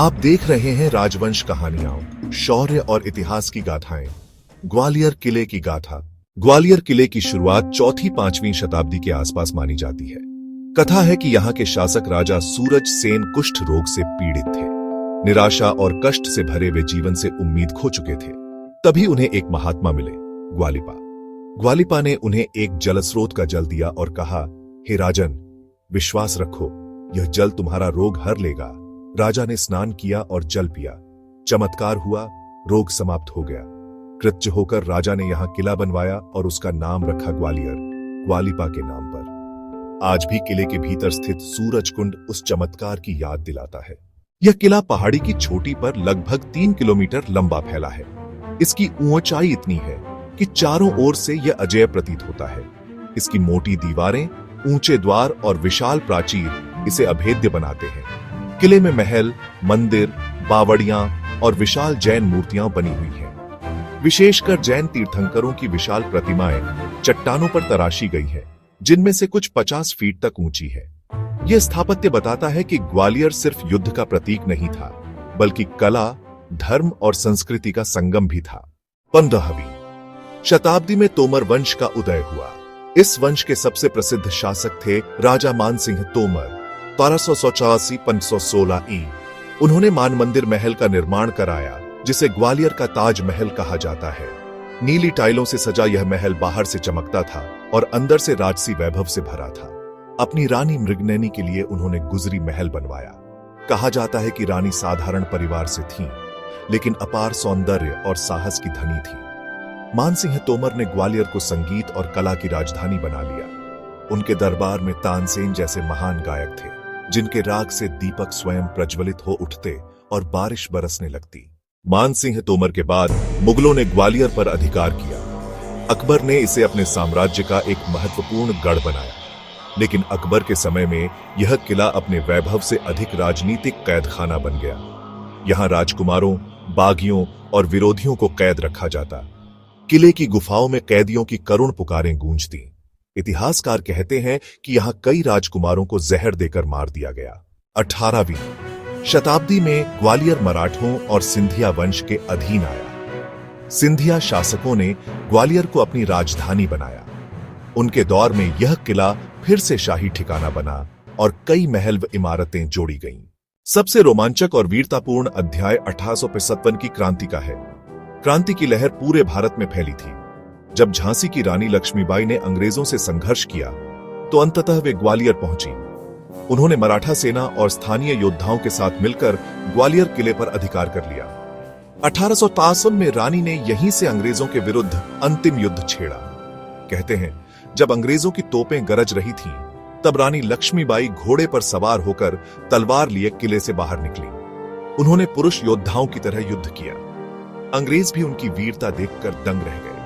आप देख रहे हैं राजवंश कहानियां, शौर्य और इतिहास की गाथाएं। ग्वालियर किले की गाथा। ग्वालियर किले की शुरुआत 4वीं-5वीं शताब्दी के आसपास मानी जाती है। कथा है कि यहाँ के शासक राजा सूरज सेन कुष्ठ रोग से पीड़ित थे। निराशा और कष्ट से भरे वे जीवन से उम्मीद खो चुके थे। तभी उन्हें एक महात्मा मिले, ग्वालिपा। ग्वालिपा ने उन्हें एक जलस्रोत का जल दिया और कहा, हे राजन, विश्वास रखो, यह जल तुम्हारा रोग हर लेगा। राजा ने स्नान किया और जल पिया। चमत्कार हुआ, रोग समाप्त हो गया। कृत्य होकर राजा ने यहां किला बनवाया और उसका नाम रखा ग्वालियर, ग्वालिपा के नाम पर। आज भी किले के भीतर स्थित सूरज कुंड उस चमत्कार की याद दिलाता है। यह किला पहाड़ी की चोटी पर लगभग 3 किलोमीटर लंबा फैला है। इसकी ऊंचाई इतनी है कि चारों ओर से यह अजेय प्रतीत होता है। इसकी मोटी दीवारें, ऊंचे द्वार और विशाल प्राचीर इसे अभेद्य बनाते हैं। किले में महल, मंदिर, बावड़ियां और विशाल जैन मूर्तियां बनी हुई हैं। विशेषकर जैन तीर्थंकरों की विशाल प्रतिमाएं चट्टानों पर तराशी गई है, जिनमें से कुछ 50 फीट तक ऊंची है। यह स्थापत्य बताता है कि ग्वालियर सिर्फ युद्ध का प्रतीक नहीं था, बल्कि कला, धर्म और संस्कृति का संगम भी था। 15वीं शताब्दी में तोमर वंश का उदय हुआ। इस वंश के सबसे प्रसिद्ध शासक थे राजा मानसिंह तोमर, 1284-516 ई। उन्होंने मान मंदिर महल का निर्माण कराया, जिसे ग्वालियर का ताज महल कहा जाता है। नीली टाइलों से सजा यह महल बाहर से चमकता था और अंदर से राजसी वैभव से भरा था। अपनी रानी मृगनयनी के लिए उन्होंने गुजरी महल बनवाया। कहा जाता है कि रानी साधारण परिवार से थीं, लेकिन अपार सौंदर्य और साहस की धनी थी। मानसिंह तोमर ने ग्वालियर को संगीत और कला की राजधानी बना लिया। उनके दरबार में तानसेन जैसे महान गायक थे, जिनके राग से दीपक स्वयं प्रज्वलित हो उठते और बारिश बरसने लगती। मानसिंह तोमर के बाद मुगलों ने ग्वालियर पर अधिकार किया। अकबर ने इसे अपने साम्राज्य का एक महत्वपूर्ण गढ़ बनाया, लेकिन अकबर के समय में यह किला अपने वैभव से अधिक राजनीतिक कैदखाना बन गया। यहां राजकुमारों, बागियों और विरोधियों को कैद रखा जाता। किले की गुफाओं में कैदियों की करुण पुकारें गूंजती। इतिहासकार कहते हैं कि यहां कई राजकुमारों को जहर देकर मार दिया गया। 18वीं शताब्दी में ग्वालियर मराठों और सिंधिया वंश के अधीन आया। सिंधिया शासकों ने ग्वालियर को अपनी राजधानी बनाया। उनके दौर में यह किला फिर से शाही ठिकाना बना और कई महल व इमारतें जोड़ी गईं। सबसे रोमांचक और वीरतापूर्ण अध्याय 1855 की क्रांति का है। क्रांति की लहर पूरे भारत में फैली थी। जब झांसी की रानी लक्ष्मीबाई ने अंग्रेजों से संघर्ष किया, तो अंततः वे ग्वालियर पहुंची। उन्होंने मराठा सेना और स्थानीय योद्धाओं के साथ मिलकर ग्वालियर किले पर अधिकार कर लिया। 1853 में रानी ने यहीं से अंग्रेजों के विरुद्ध अंतिम युद्ध छेड़ा। कहते हैं, जब अंग्रेजों की तोपें गरज रही थीं, तब रानी लक्ष्मीबाई घोड़े पर सवार होकर तलवार लिए किले से बाहर निकली। उन्होंने पुरुष योद्धाओं की तरह युद्ध किया। अंग्रेज भी उनकी वीरता देखकर दंग रह गए,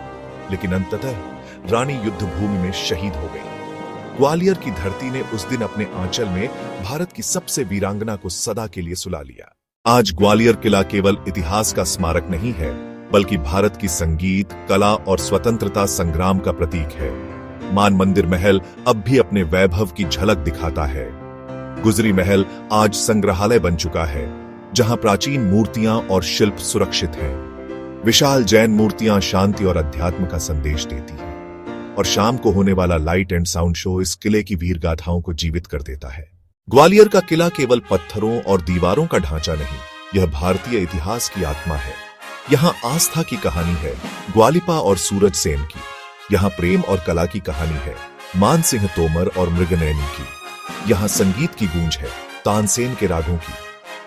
लेकिन अंततः रानी युद्ध भूमि में शहीद हो गई। ग्वालियर की धरती ने उस दिन अपने आंचल में भारत की सबसे वीरांगना को सदा के लिए सुला लिया। आज ग्वालियर किला केवल इतिहास का स्मारक नहीं है, बल्कि भारत की संगीत, कला और स्वतंत्रता संग्राम का प्रतीक है। मान मंदिर महल अब भी अपने वैभव की झलक दिखाता है। गुजरी महल आज संग्रहालय बन चुका है, जहां प्राचीन मूर्तियां और शिल्प सुरक्षित हैं। विशाल जैन मूर्तियां शांति और अध्यात्म का संदेश देती हैं, और शाम को होने वाला लाइट एंड साउंड शो इस किले की वीर गाथाओं को जीवित कर देता है। ग्वालियर का किला केवल पत्थरों और दीवारों का ढांचा नहीं, यह भारतीय इतिहास की आत्मा है। यहाँ आस्था की कहानी है, ग्वालिपा और सूरज सेन की। यहाँ प्रेम और कला की कहानी है, मानसिंह तोमर और मृगनयनी की। यहाँ संगीत की गूंज है, तानसेन के रागों की।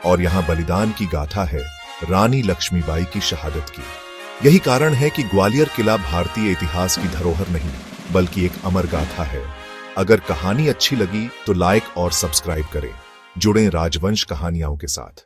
और यहाँ बलिदान की गाथा है, रानी लक्ष्मीबाई की शहादत की। यही कारण है कि ग्वालियर किला भारतीय इतिहास की धरोहर नहीं, बल्कि एक अमर गाथा है। अगर कहानी अच्छी लगी तो लाइक और सब्सक्राइब करें। जुड़ें राजवंश कहानियों के साथ।